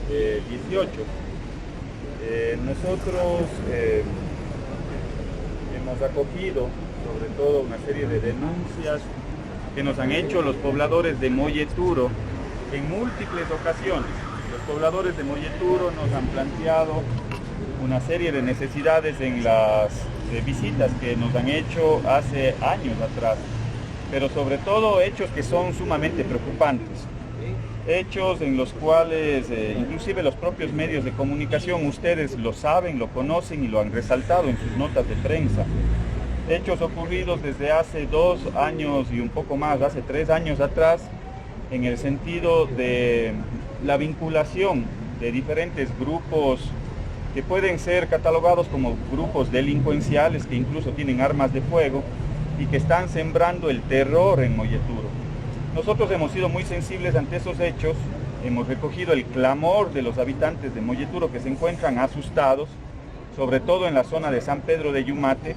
2018. Nosotros hemos acogido sobre todo una serie de denuncias que nos han hecho los pobladores de Molleturo en múltiples ocasiones. Los pobladores de Molleturo nos han planteado una serie de necesidades en las visitas que nos han hecho hace años atrás, pero sobre todo hechos que son sumamente preocupantes. Hechos en los cuales inclusive los propios medios de comunicación, ustedes lo saben, lo conocen y lo han resaltado en sus notas de prensa. Hechos ocurridos desde hace 2 años y un poco más, hace 3 años atrás, en el sentido de la vinculación de diferentes grupos que pueden ser catalogados como grupos delincuenciales que incluso tienen armas de fuego y que están sembrando el terror en Molleturo. Nosotros hemos sido muy sensibles ante esos hechos, hemos recogido el clamor de los habitantes de Molleturo que se encuentran asustados, sobre todo en la zona de San Pedro de Yumate,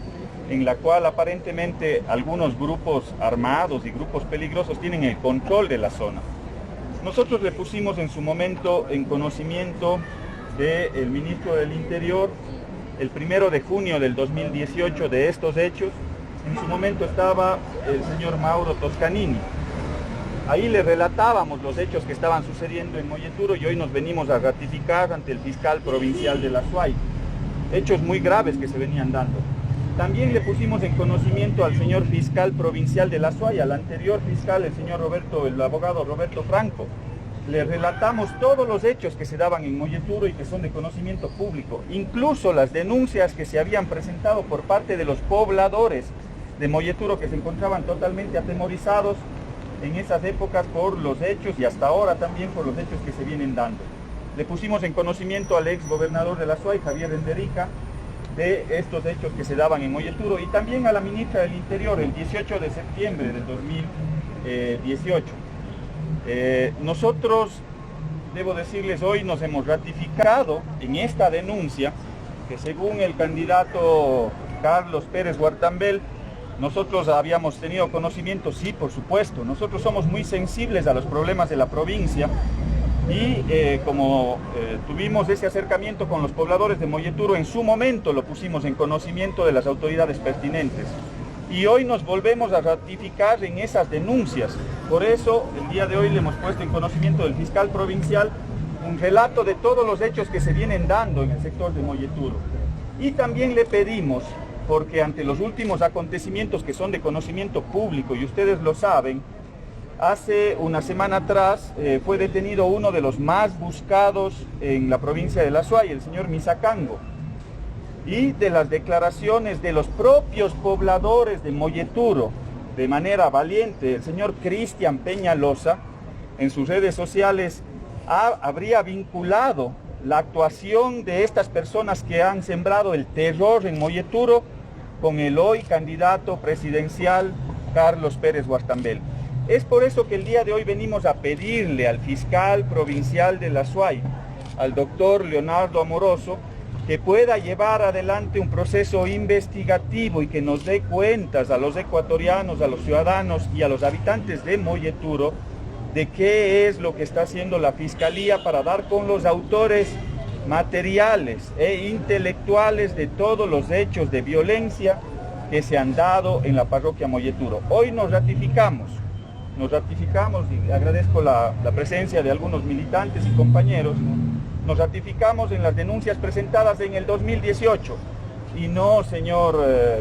en la cual aparentemente algunos grupos armados y grupos peligrosos tienen el control de la zona. Nosotros le pusimos en su momento en conocimiento del ministro del Interior el 1 de junio del 2018 de estos hechos. En su momento estaba el señor Mauro Toscanini. Ahí le relatábamos los hechos que estaban sucediendo en Molleturo y hoy nos venimos a ratificar ante el fiscal provincial de la SUAY. Hechos muy graves que se venían dando. También le pusimos en conocimiento al señor fiscal provincial de la SUAY, al anterior fiscal, el abogado Roberto Franco. Le relatamos todos los hechos que se daban en Molleturo y que son de conocimiento público, incluso las denuncias que se habían presentado por parte de los pobladores de Molleturo que se encontraban totalmente atemorizados en esas épocas por los hechos y hasta ahora también por los hechos que se vienen dando. Le pusimos en conocimiento al ex gobernador de la SUAY, Javier Enderica, de estos hechos que se daban en Molleturo y también a la ministra del Interior el 18 de septiembre del 2018. Nosotros, debo decirles, hoy nos hemos ratificado en esta denuncia que según el candidato Carlos Pérez Huartambel, nosotros habíamos tenido conocimiento, sí, por supuesto, nosotros somos muy sensibles a los problemas de la provincia y como tuvimos ese acercamiento con los pobladores de Molleturo, en su momento lo pusimos en conocimiento de las autoridades pertinentes. Y hoy nos volvemos a ratificar en esas denuncias. Por eso, el día de hoy le hemos puesto en conocimiento del fiscal provincial un relato de todos los hechos que se vienen dando en el sector de Molleturo. Y también le pedimos, porque ante los últimos acontecimientos que son de conocimiento público, y ustedes lo saben, hace una semana atrás fue detenido uno de los más buscados en la provincia de la SUAY, el señor Misacango. Y de las declaraciones de los propios pobladores de Molleturo, de manera valiente, el señor Cristian Peñalosa, en sus redes sociales, habría vinculado la actuación de estas personas que han sembrado el terror en Molleturo con el hoy candidato presidencial Carlos Pérez Huartambel. Es por eso que el día de hoy venimos a pedirle al fiscal provincial de la SUAY, al doctor Leonardo Amoroso, que pueda llevar adelante un proceso investigativo y que nos dé cuentas a los ecuatorianos, a los ciudadanos y a los habitantes de Molleturo de qué es lo que está haciendo la Fiscalía para dar con los autores materiales e intelectuales de todos los hechos de violencia que se han dado en la parroquia Molleturo. Hoy nos ratificamos y agradezco la presencia de algunos militantes y compañeros. Nos ratificamos en las denuncias presentadas en el 2018 y no, señor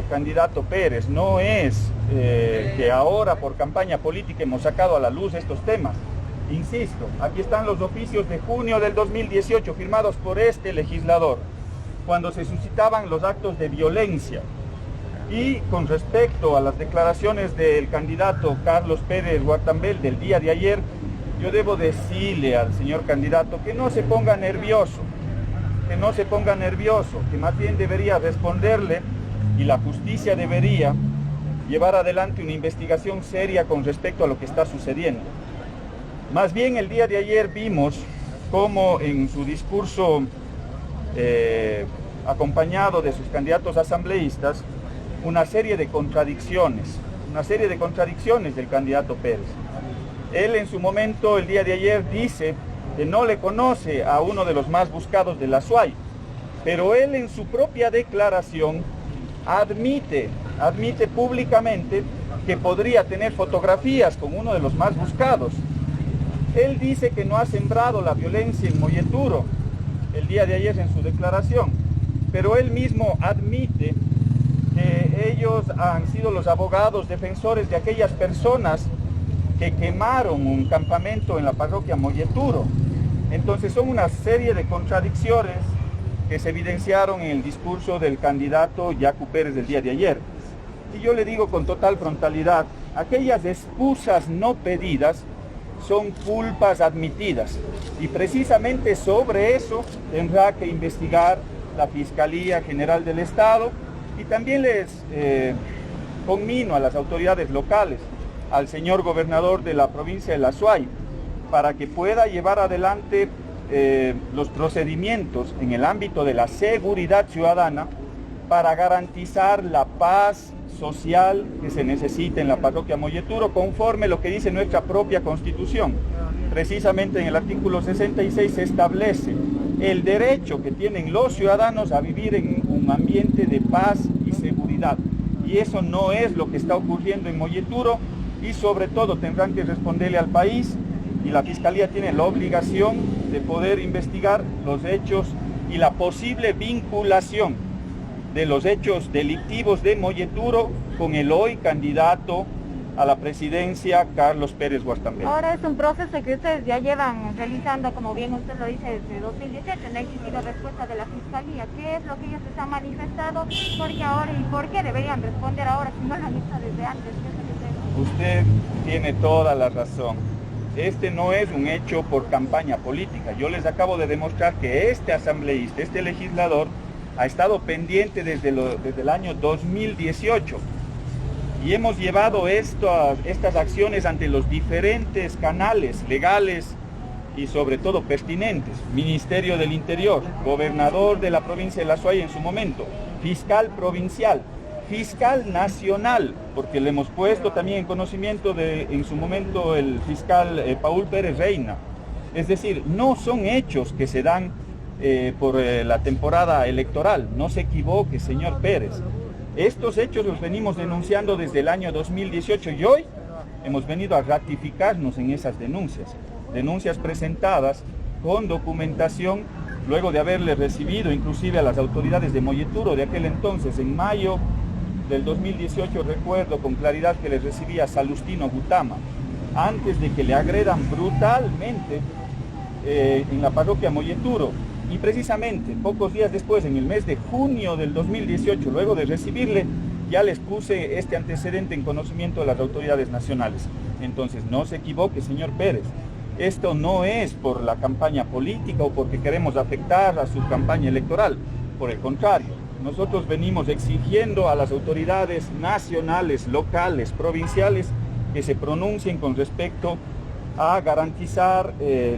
candidato Pérez, no es que ahora por campaña política hemos sacado a la luz estos temas. Insisto, aquí están los oficios de junio del 2018 firmados por este legislador, cuando se suscitaban los actos de violencia. Y con respecto a las declaraciones del candidato Carlos Pérez Huartambel del día de ayer, yo debo decirle al señor candidato que no se ponga nervioso, que más bien debería responderle y la justicia debería llevar adelante una investigación seria con respecto a lo que está sucediendo. Más bien el día de ayer vimos cómo en su discurso acompañado de sus candidatos asambleístas, una serie de contradicciones del candidato Pérez. Él en su momento, el día de ayer, dice que no le conoce a uno de los más buscados de la SUAY, pero él en su propia declaración admite públicamente que podría tener fotografías con uno de los más buscados. Él dice que no ha sembrado la violencia en Molleturo el día de ayer en su declaración, pero él mismo admite que ellos han sido los abogados defensores de aquellas personas que quemaron un campamento en la parroquia Molleturo. Entonces son una serie de contradicciones que se evidenciaron en el discurso del candidato Yacu Pérez del día de ayer. Y yo le digo con total frontalidad, aquellas excusas no pedidas son culpas admitidas. Y precisamente sobre eso tendrá que investigar la Fiscalía General del Estado, y también les conmino a las autoridades locales, al señor gobernador de la provincia de La Suay, para que pueda llevar adelante los procedimientos en el ámbito de la seguridad ciudadana para garantizar la paz social que se necesita en la parroquia Molleturo, conforme lo que dice nuestra propia Constitución. Precisamente en el artículo 66 se establece el derecho que tienen los ciudadanos a vivir en un ambiente de paz y seguridad. Y eso no es lo que está ocurriendo en Molleturo, y sobre todo tendrán que responderle al país, y la Fiscalía tiene la obligación de poder investigar los hechos y la posible vinculación de los hechos delictivos de Molleturo con el hoy candidato a la presidencia, Carlos Pérez Guartambel. Ahora es un proceso que ustedes ya llevan realizando, como bien usted lo dice, desde 2018, no ha existido respuesta de la Fiscalía. ¿Qué es lo que ellos les han manifestado? ¿Por qué ahora y por qué deberían responder ahora si no lo han hecho desde antes? Usted tiene toda la razón. Este no es un hecho por campaña política. Yo les acabo de demostrar que este asambleísta, este legislador, ha estado pendiente desde el año 2018. Y hemos llevado estas acciones ante los diferentes canales legales y sobre todo pertinentes. Ministerio del Interior, gobernador de la provincia de La Suay en su momento, fiscal provincial, fiscal nacional, porque le hemos puesto también en conocimiento en su momento el fiscal Paul Pérez Reina. Es decir, no son hechos que se dan por la temporada electoral. No se equivoque, señor Pérez. Estos hechos los venimos denunciando desde el año 2018 y hoy hemos venido a ratificarnos en esas denuncias presentadas con documentación, luego de haberle recibido inclusive a las autoridades de Molleturo de aquel entonces. En mayo del 2018 recuerdo con claridad que le recibí a Salustino Gutama, antes de que le agredan brutalmente en la parroquia Molleturo. Y precisamente pocos días después, en el mes de junio del 2018, luego de recibirle, ya les puse este antecedente en conocimiento de las autoridades nacionales. Entonces, no se equivoque, señor Pérez. Esto no es por la campaña política o porque queremos afectar a su campaña electoral. Por el contrario, nosotros venimos exigiendo a las autoridades nacionales, locales, provinciales, que se pronuncien con respecto a garantizar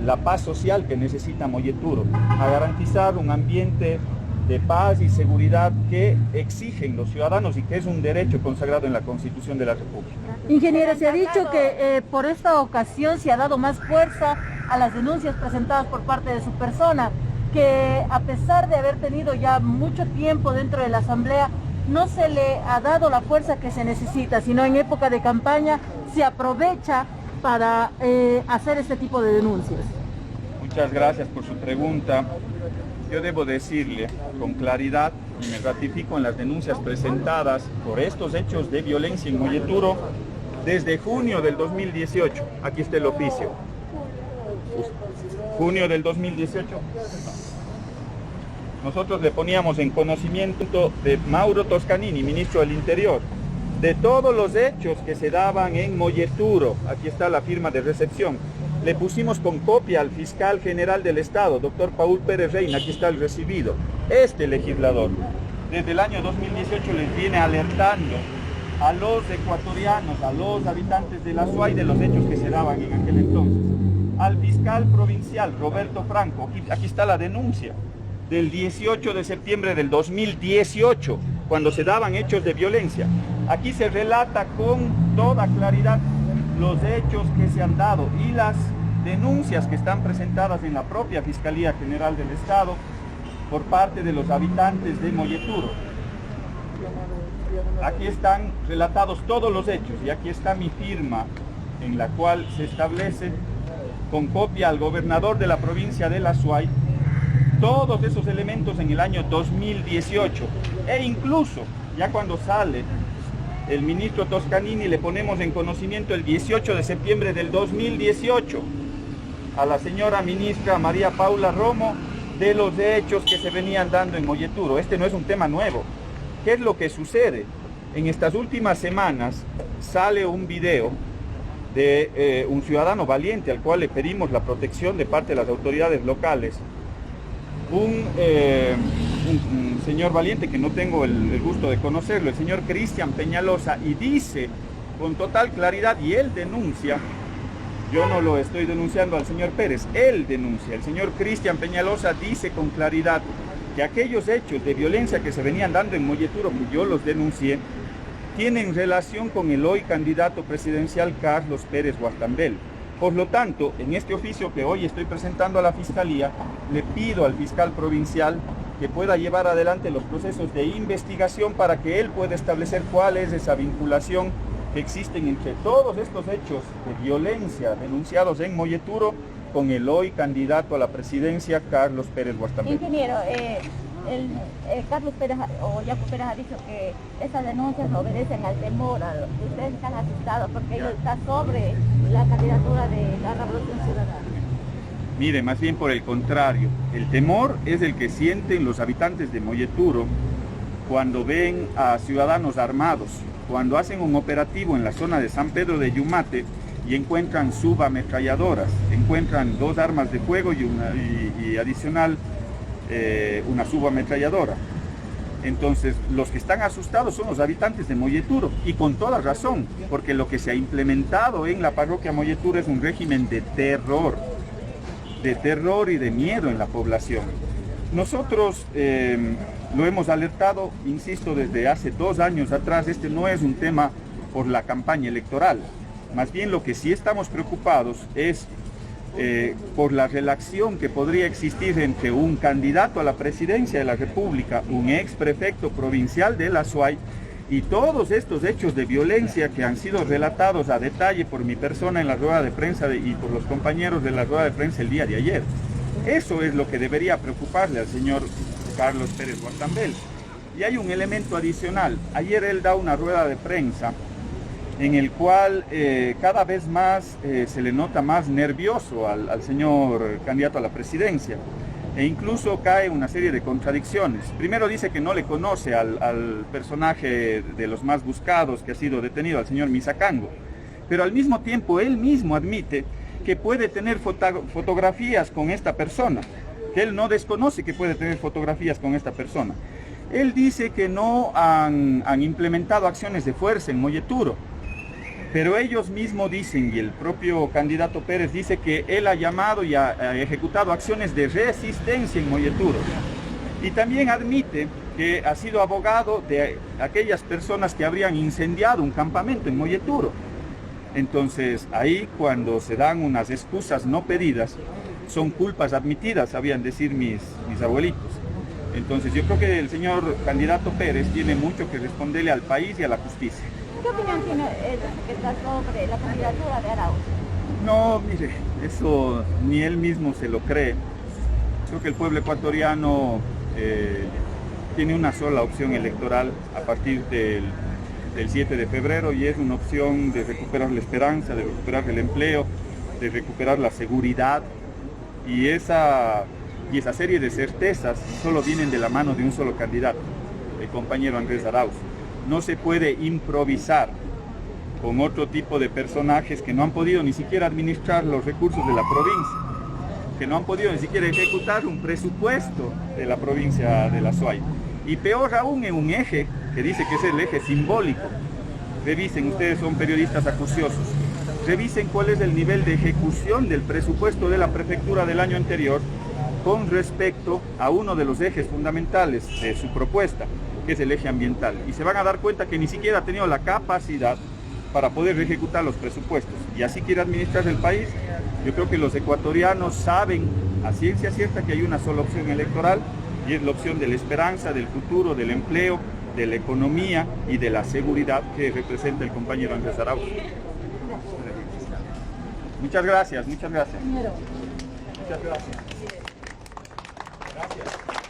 la paz social que necesita Molleturo, a garantizar un ambiente de paz y seguridad que exigen los ciudadanos y que es un derecho consagrado en la Constitución de la República. Ingeniera, se ha dicho que por esta ocasión se ha dado más fuerza a las denuncias presentadas por parte de su persona, que a pesar de haber tenido ya mucho tiempo dentro de la Asamblea, no se le ha dado la fuerza que se necesita, sino en época de campaña se aprovecha para hacer este tipo de denuncias. Muchas gracias por su pregunta. Yo debo decirle con claridad, y me ratifico en las denuncias presentadas por estos hechos de violencia en Molleturo desde junio del 2018. Aquí está el oficio. Junio del 2018. Nosotros le poníamos en conocimiento de Mauro Toscanini, ministro del Interior, de todos los hechos que se daban en Molleturo. Aquí está la firma de recepción. Le pusimos con copia al fiscal general del Estado, doctor Paul Pérez Reina. Aquí está el recibido. Este legislador, desde el año 2018, les viene alertando a los ecuatorianos, a los habitantes de La Suay, de los hechos que se daban en aquel entonces. Al fiscal provincial, Roberto Franco, aquí está la denuncia, del 18 de septiembre del 2018, cuando se daban hechos de violencia. Aquí se relata con toda claridad los hechos que se han dado y las denuncias que están presentadas en la propia Fiscalía General del Estado por parte de los habitantes de Molleturo. Aquí están relatados todos los hechos y aquí está mi firma en la cual se establece con copia al gobernador de la provincia de La Suay todos esos elementos en el año 2018 e incluso ya cuando sale el ministro Toscanini le ponemos en conocimiento el 18 de septiembre del 2018 a la señora ministra María Paula Romo de los hechos que se venían dando en Molleturo. Este no es un tema nuevo. ¿Qué es lo que sucede? En estas últimas semanas sale un video de un ciudadano valiente al cual le pedimos la protección de parte de las autoridades locales. Un señor valiente que no tengo el gusto de conocerlo, el señor Cristian Peñalosa, y dice con total claridad, y él denuncia, yo no lo estoy denunciando al señor Pérez, él denuncia, el señor Cristian Peñalosa dice con claridad que aquellos hechos de violencia que se venían dando en Molleturo, que yo los denuncié, tienen relación con el hoy candidato presidencial Carlos Pérez Guartambel. Por lo tanto, en este oficio que hoy estoy presentando a la Fiscalía, le pido al fiscal provincial que pueda llevar adelante los procesos de investigación para que él pueda establecer cuál es esa vinculación que existen entre todos estos hechos de violencia denunciados en Molleturo con el hoy candidato a la presidencia Carlos Pérez Guartambel. Ingeniero, Carlos Pérez o Jaco Pérez ha dicho que esas denuncias obedecen al temor, a los que ustedes están asustados porque ellos están sobre la candidatura de la Revolución Ciudadana. Mire, más bien por el contrario, el temor es el que sienten los habitantes de Molleturo cuando ven a ciudadanos armados, cuando hacen un operativo en la zona de San Pedro de Yumate y encuentran subametralladoras, encuentran 2 armas de fuego y adicional una subametralladora. Entonces, los que están asustados son los habitantes de Molleturo, y con toda razón, porque lo que se ha implementado en la parroquia Molleturo es un régimen de terror y de miedo en la población. Nosotros lo hemos alertado, insisto, desde hace 2 años atrás. Este no es un tema por la campaña electoral, más bien lo que sí estamos preocupados es por la relación que podría existir entre un candidato a la presidencia de la República, un ex prefecto provincial de La Suay, y todos estos hechos de violencia que han sido relatados a detalle por mi persona en la rueda de prensa y por los compañeros de la rueda de prensa el día de ayer. Eso es lo que debería preocuparle al señor Carlos Pérez Guartambel. Y hay un elemento adicional. Ayer él da una rueda de prensa en el cual cada vez más se le nota más nervioso al señor candidato a la presidencia, e incluso cae una serie de contradicciones. Primero dice que no le conoce al personaje de los más buscados que ha sido detenido, al señor Misacango, pero al mismo tiempo él mismo admite que puede tener fotografías con esta persona, que él no desconoce que puede tener fotografías con esta persona. Él dice que no han implementado acciones de fuerza en Molleturo, pero ellos mismos dicen, y el propio candidato Pérez dice, que él ha llamado y ha ejecutado acciones de resistencia en Molleturo. Y también admite que ha sido abogado de aquellas personas que habrían incendiado un campamento en Molleturo. Entonces, ahí cuando se dan unas excusas no pedidas, son culpas admitidas, sabían decir mis abuelitos. Entonces, yo creo que el señor candidato Pérez tiene mucho que responderle al país y a la justicia. ¿Qué opinión tiene el que está sobre la candidatura de Arauz? No, mire, eso ni él mismo se lo cree. Creo que el pueblo ecuatoriano tiene una sola opción electoral a partir del 7 de febrero, y es una opción de recuperar la esperanza, de recuperar el empleo, de recuperar la seguridad, y esa serie de certezas solo vienen de la mano de un solo candidato, el compañero Andrés Arauz. No se puede improvisar con otro tipo de personajes que no han podido ni siquiera administrar los recursos de la provincia, que no han podido ni siquiera ejecutar un presupuesto de la provincia de La Suay. Y peor aún, en un eje que dice que es el eje simbólico. Revisen, ustedes son periodistas acuciosos, revisen cuál es el nivel de ejecución del presupuesto de la prefectura del año anterior con respecto a uno de los ejes fundamentales de su propuesta, que es el eje ambiental, y se van a dar cuenta que ni siquiera ha tenido la capacidad para poder ejecutar los presupuestos, y así quiere administrar el país. Yo creo que los ecuatorianos saben a ciencia cierta que hay una sola opción electoral, y es la opción de la esperanza, del futuro, del empleo, de la economía y de la seguridad que representa el compañero Andrés Arauz. Muchas gracias, muchas gracias. Muchas gracias. Gracias.